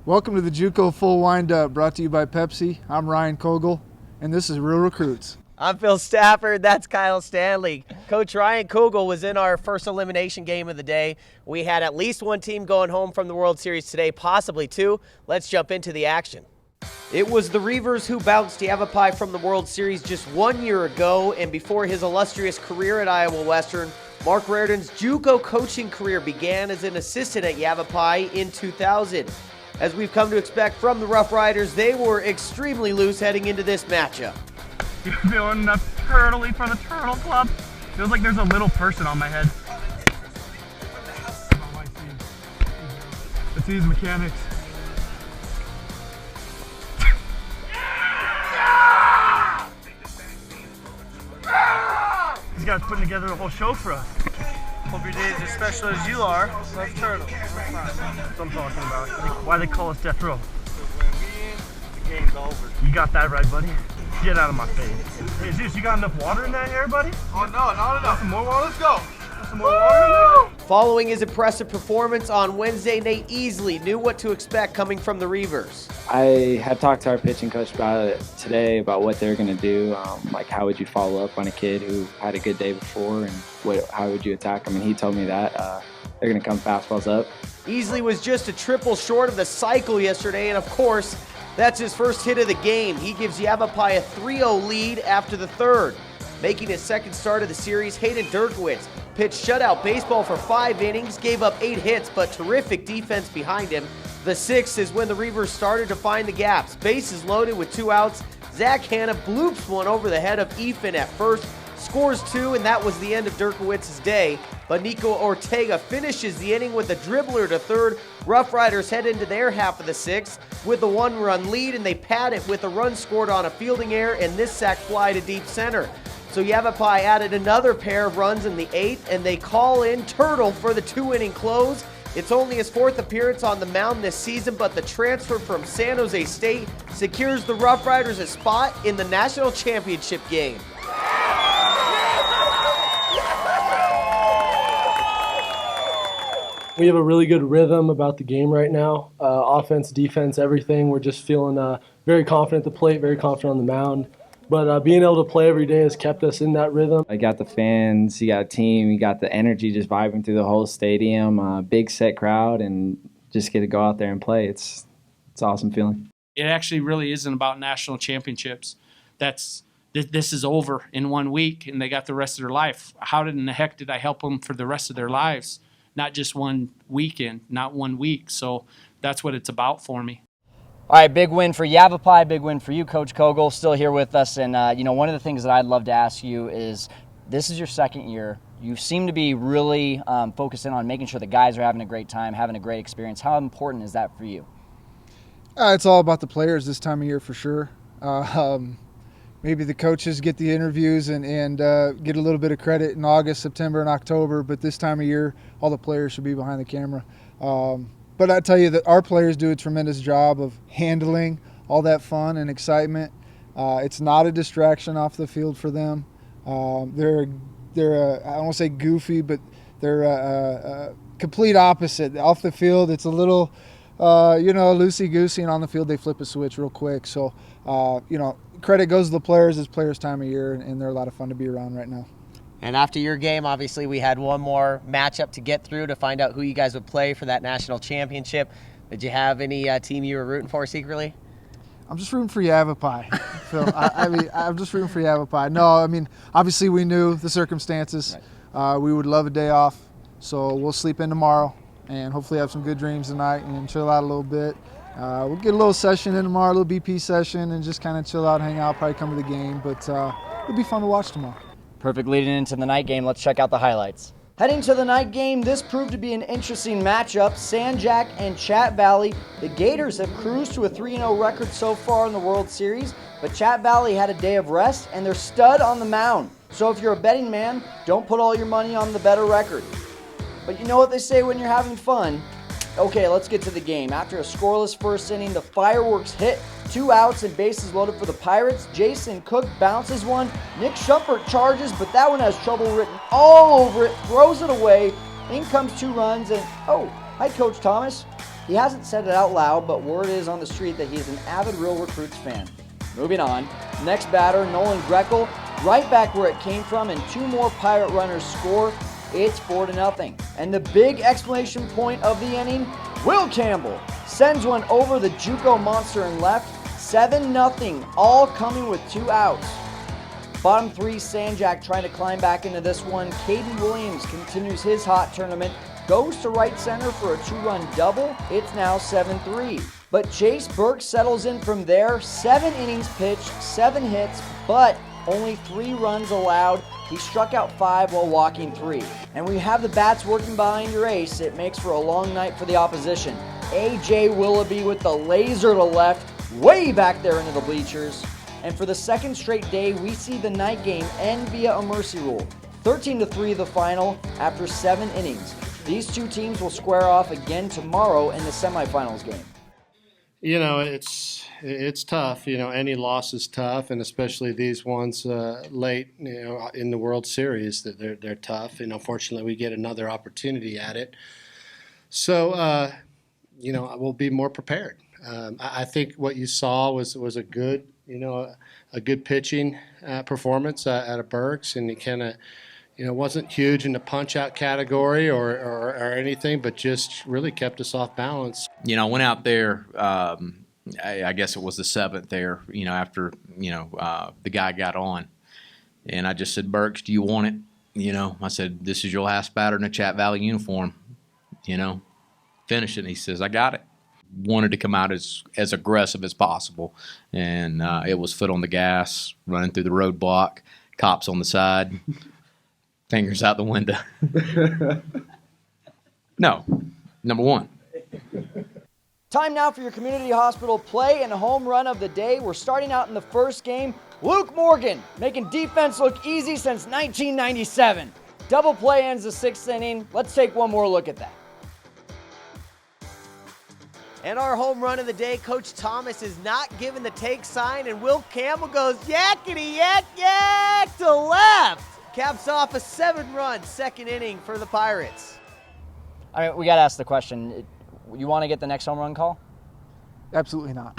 Welcome to the JUCO Full Wind-Up, brought to you by Pepsi. I'm Ryan Kogel, and this is Real Recruits. I'm Phil Stafford. That's Kyle Stanley. Coach Ryan Kogel was in our first elimination game of the day. We had at least one team going home from the World Series today, possibly two. Let's jump into the action. It was the Reavers who bounced Yavapai from the World Series just 1 year ago, and before his illustrious career at Iowa Western, Mark Reardon's JUCO coaching career began as an assistant at Yavapai in 2000. As we've come to expect from the Rough Riders, they were extremely loose heading into this matchup. You feeling the turtley for the Turtle Club? Feels like there's a little person on my head. Oh, I see. Let's see his mechanics. These guys putting together a whole show for us. Hope your day is as special as you are. Love turtles. That's what I'm talking about. Why they call us Death Row. When we in, the game's over. You got that right, buddy. Get out of my face. Hey, Zeus, you got enough water in that hair, buddy? Oh, no, not enough. Got some more water? Let's go. Got some more water in there? Following his impressive performance on Wednesday, Nate Easley knew what to expect coming from the Reavers. I had talked to our pitching coach about it today, about what they're going to do. Like, how would you follow up on a kid who had a good day before, and how would you attack them? And he told me that they're going to come fastballs up. Easley was just a triple short of the cycle yesterday, and of course, that's his first hit of the game. He gives Yavapai a 3-0 lead after the third. Making his second start of the series, Hayden Dirkowitz pitched shutout baseball for 5 innings, gave up 8 hits, but terrific defense behind him. The sixth is when the Reavers started to find the gaps. Bases loaded with 2 outs. Zach Hanna bloops one over the head of Ethan at first, scores 2, and that was the end of Dirkowitz's day. But Nico Ortega finishes the inning with a dribbler to third. Rough Riders head into their half of the sixth with a 1-run lead, and they pad it with a run scored on a fielding error and this sac fly to deep center. So Yavapai added another pair of runs in the 8th, and they call in Turtle for the 2-inning close. It's only his 4th appearance on the mound this season, but the transfer from San Jose State secures the Rough Riders a spot in the national championship game. We have a really good rhythm about the game right now. Offense, defense, everything. We're just feeling very confident at the plate, very confident on the mound. But being able to play every day has kept us in that rhythm. I got the fans, you got a team, you got the energy just vibing through the whole stadium, big set crowd, and just get to go out there and play. It's an awesome feeling. It actually really isn't about national championships. This is over in 1 week, and they got the rest of their life. How in the heck did I help them for the rest of their lives? Not just 1 weekend, not 1 week. So that's what it's about for me. All right, big win for Yavapai, big win for you, Coach Kogel, still here with us. And, one of the things that I'd love to ask you is, this is your second year. You seem to be really focusing on making sure the guys are having a great time, having a great experience. How important is that for you? It's all about the players this time of year for sure. Maybe the coaches get the interviews and get a little bit of credit in August, September, and October, but this time of year, all the players should be behind the camera. But I tell you that our players do a tremendous job of handling all that fun and excitement. It's not a distraction off the field for them. They're I don't want to say goofy, but they're a complete opposite. Off the field, it's a little, loosey-goosey, and on the field, they flip a switch real quick. So, credit goes to the players. It's players' time of year, and they're a lot of fun to be around right now. And after your game, obviously, we had one more matchup to get through to find out who you guys would play for that national championship. Did you have any team you were rooting for secretly? I'm just rooting for Yavapai, Phil. I'm just rooting for Yavapai. No, obviously we knew the circumstances. Right. We would love a day off, so we'll sleep in tomorrow and hopefully have some good dreams tonight and chill out a little bit. We'll get a little session in tomorrow, a little BP session, and just kind of chill out, hang out, probably come to the game. But it'll be fun to watch tomorrow. Perfect leading into the night game. Let's check out the highlights. Heading to the night game, this proved to be an interesting matchup. San Jac and Chat Valley. The Gators have cruised to a 3-0 record so far in the World Series, but Chat Valley had a day of rest and they're stud on the mound. So if you're a betting man, don't put all your money on the better record. But you know what they say when you're having fun? Okay, let's get to the game. After a scoreless first inning, the fireworks hit. 2 outs and bases loaded for the Pirates. Jason Cook bounces one. Nick Shumpert charges, but that one has trouble written all over it. Throws it away. In comes 2 runs, and oh, hi, Coach Thomas. He hasn't said it out loud, but word is on the street that he is an avid Real Recruits fan. Moving on, next batter, Nolan Grekel, right back where it came from, and 2 more Pirate runners score. It's 4-0. And the big exclamation point of the inning, Will Campbell sends one over the JUCO monster and left. 7-0, all coming with 2 outs. Bottom 3, Sanjak trying to climb back into this one. Caden Williams continues his hot tournament, goes to right center for a 2-run double. It's now 7-3. But Chase Burke settles in from there. 7 innings pitched, 7 hits, but only 3 runs allowed. He struck out 5 while walking 3. And when you have the bats working behind your ace, it makes for a long night for the opposition. A.J. Willoughby with the laser to left, way back there into the bleachers. And for the second straight day, we see the night game end via a mercy rule. 13-3 the final after 7 innings. These 2 teams will square off again tomorrow in the semifinals game. You know, it's tough. You know, any loss is tough, and especially these ones late, you know, in the World Series, that they're tough. And unfortunately, we get another opportunity at it. So, you know, we'll be more prepared. I think what you saw was a good, you know, a good pitching performance out of Burks, and he kind of, you know, wasn't huge in the punch-out category or anything, but just really kept us off balance. You know, I went out there, I guess it was the 7th there, you know, after, you know, the guy got on. And I just said, Burks, do you want it? You know, I said, this is your last batter in a Chat Valley uniform. You know, finish it. And he says, I got it. Wanted to come out as aggressive as possible. And it was foot on the gas, running through the roadblock, cops on the side. Fingers out the window. No, number 1. Time now for your community hospital play and home run of the day. We're starting out in the first game. Luke Morgan making defense look easy since 1997. Double play ends the 6th inning. Let's take one more look at that. And our home run of the day, Coach Thomas is not given the take sign, and Will Campbell goes yakety yak yak to left. Caps off a 7-run second inning for the Pirates. I mean, we got to ask the question. You want to get the next home run call? Absolutely not.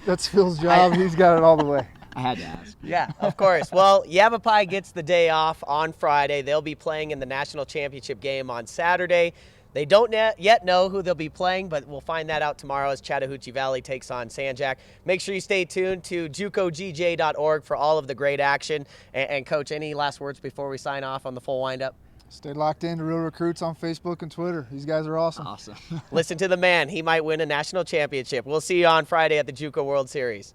That's Phil's job. He's got it all the way. I had to ask. Yeah, of course. Well, Yavapai gets the day off on Friday. They'll be playing in the national championship game on Saturday. They don't yet know who they'll be playing, but we'll find that out tomorrow as Chattahoochee Valley takes on Sanjak. Make sure you stay tuned to JUCOGJ.org for all of the great action. And Coach, any last words before we sign off on the full windup? Stay locked in to Real Recruits on Facebook and Twitter. These guys are awesome. Awesome. Listen to the man. He might win a national championship. We'll see you on Friday at the JUCO World Series.